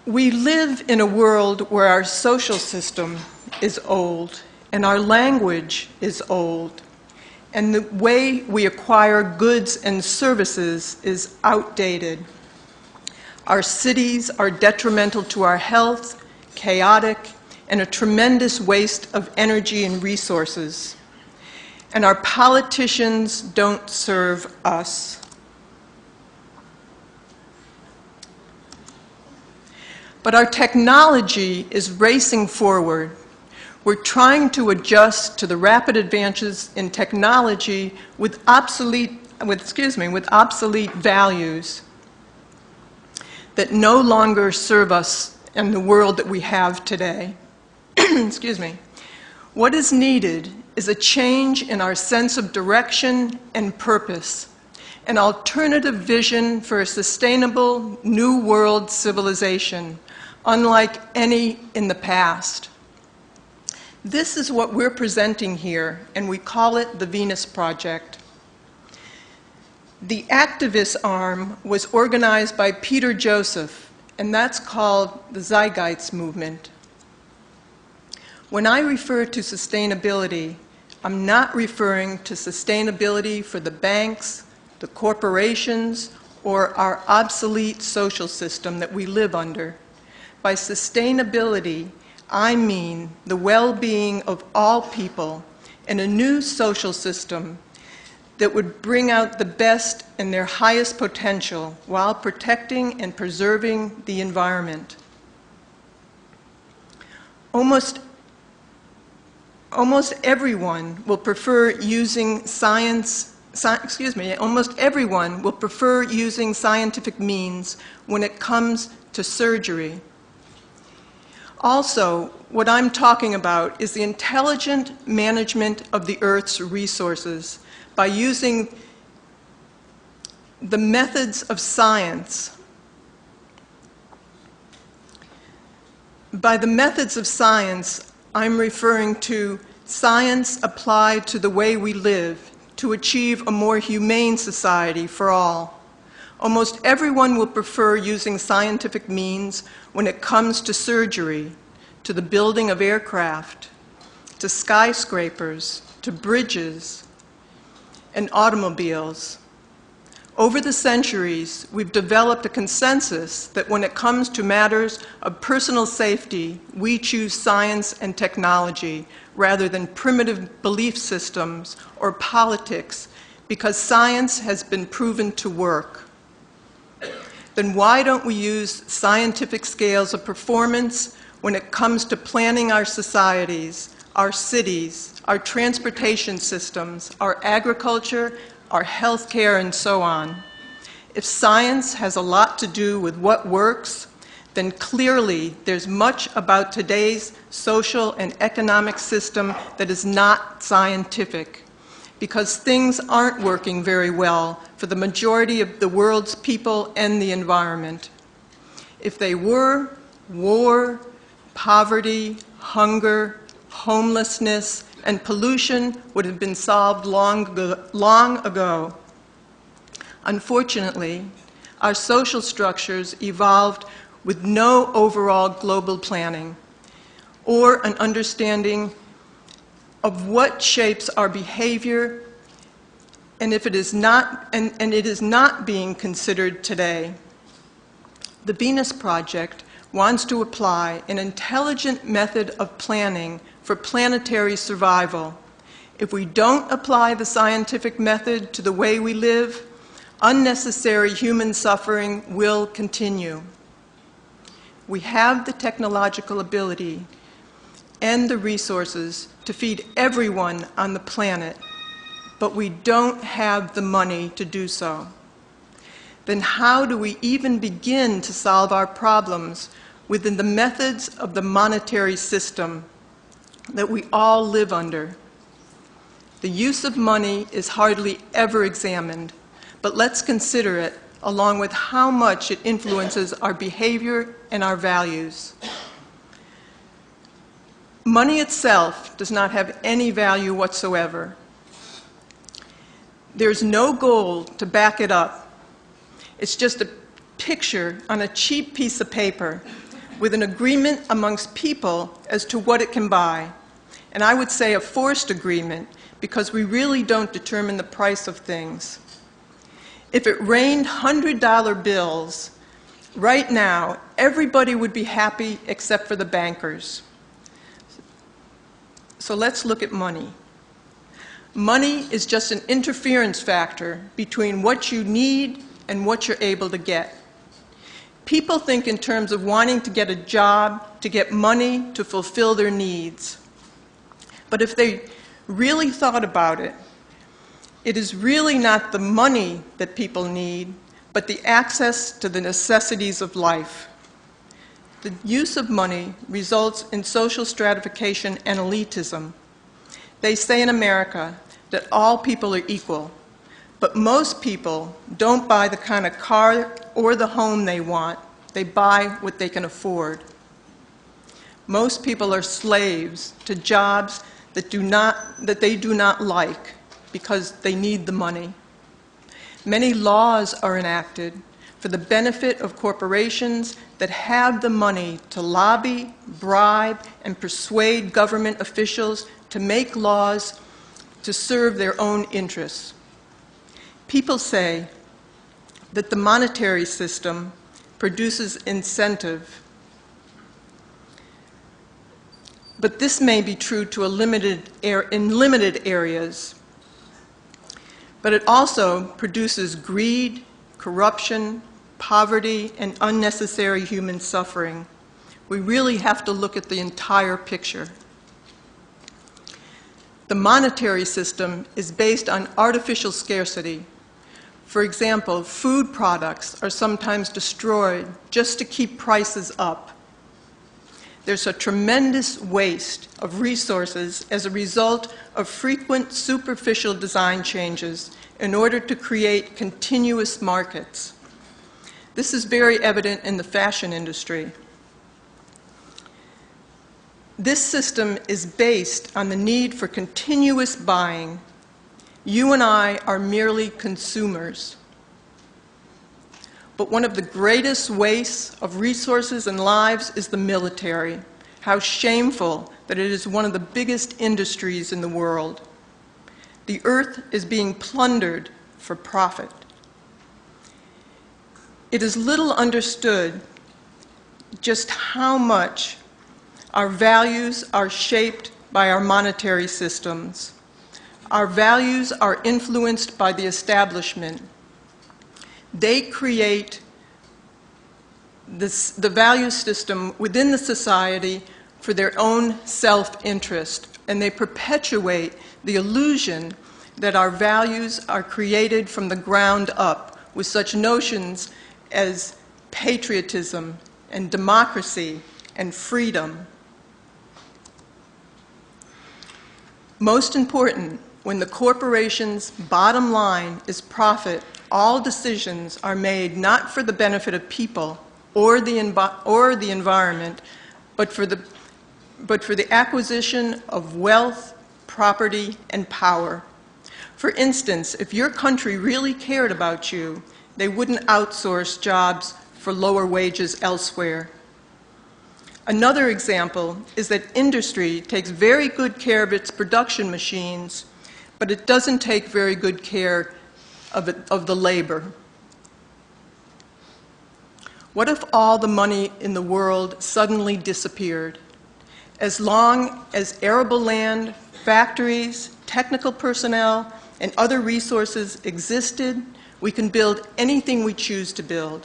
We live in a world where our social system is old, and our language is old, and the way we acquire goods and services is outdated. Our cities are detrimental to our health, chaotic, and a tremendous waste of energy and resources. And our politicians don't serve us. But our technology is racing forward. We're trying to adjust to the rapid advances in technology with obsolete values that no longer serve us in the world that we have today. Excuse me. What is needed is a change in our sense of direction and purpose, an alternative vision for a sustainable new world civilization, unlike any in the past. This is what we're presenting here, and we call it the Venus Project. The activist arm was organized by Peter Joseph, and that's called the Zeitgeist movement. When I refer to sustainability, I'm not referring to sustainability for the banks, the corporations, or our obsolete social system that we live under. By sustainability, I mean the well-being of all people in a new social system that would bring out the best in their highest potential while protecting and preserving the environment. Almost everyone will prefer using scientific means when it comes to surgery. Also, what I'm talking about is the intelligent management of the Earth's resources by using the methods of science. By the methods of science, I'm referring to science applied to the way we live to achieve a more humane society for all. Almost everyone will prefer using scientific means when it comes to surgery, to the building of aircraft, to skyscrapers, to bridges, and automobiles. Over the centuries, we've developed a consensus that when it comes to matters of personal safety, we choose science and technology rather than primitive belief systems or politics, because science has been proven to work. Then why don't we use scientific scales of performance when it comes to planning our societies, our cities, our transportation systems, our agriculture, our healthcare, and so on? If science has a lot to do with what works, then clearly there's much about today's social and economic system that is not scientific, because things aren't working very well for the majority of the world's people and the environment. If they were, war, poverty, hunger, homelessness, and pollution would have been solved long ago. Unfortunately, our social structures evolved with no overall global planning or an understanding of what shapes our behavior, and if it is not, and it is not being considered today. The Venus Project wants to apply an intelligent method of planning for planetary survival. If we don't apply the scientific method to the way we live, unnecessary human suffering will continue. We have the technological ability and the resources to feed everyone on the planet, but we don't have the money to do so. Then how do we even begin to solve our problems within the methods of the monetary system that we all live under? The use of money is hardly ever examined, but let's consider it along with how much it influences our behavior and our values. Money itself does not have any value whatsoever. There's no goal to back it up. It's just a picture on a cheap piece of paper, with an agreement amongst people as to what it can buy. And I would say a forced agreement, because we really don't determine the price of things. If it rained $100 bills, right now, everybody would be happy except for the bankers. So let's look at money. Money is just an interference factor between what you need and what you're able to get. People think in terms of wanting to get a job, to get money, to fulfill their needs. But if they really thought about it, it is really not the money that people need, but the access to the necessities of life. The use of money results in social stratification and elitism. They say in America that all people are equal, but most people don't buy the kind of car or the home they want. They buy what they can afford. Most people are slaves to jobs that they do not like because they need the money. Many laws are enacted for the benefit of corporations that have the money to lobby, bribe, and persuade government officials to make laws to serve their own interests. People say that the monetary system produces incentive, but this may be true to in limited areas. But it also produces greed, corruption, poverty, and unnecessary human suffering. We really have to look at the entire picture. The monetary system is based on artificial scarcity. For example, food products are sometimes destroyed just to keep prices up. There's a tremendous waste of resources as a result of frequent superficial design changes in order to create continuous markets. This is very evident in the fashion industry. This system is based on the need for continuous buying. You and I are merely consumers. But one of the greatest wastes of resources and lives is the military. How shameful that it is one of the biggest industries in the world. The earth is being plundered for profit. It is little understood just how much our values are shaped by our monetary systems. Our values are influenced by the establishment. They create the value system within the society for their own self-interest, and they perpetuate the illusion that our values are created from the ground up with such notions as patriotism and democracy and freedom. Most important, when the corporation's bottom line is profit, all decisions are made not for the benefit of people or the environment, but for the acquisition of wealth, property, and power. For instance, if your country really cared about you, they wouldn't outsource jobs for lower wages elsewhere. Another example is that industry takes very good care of its production machines, but it doesn't take very good care of the labor. What if all the money in the world suddenly disappeared? As long as arable land, factories, technical personnel, and other resources existed, we can build anything we choose to build.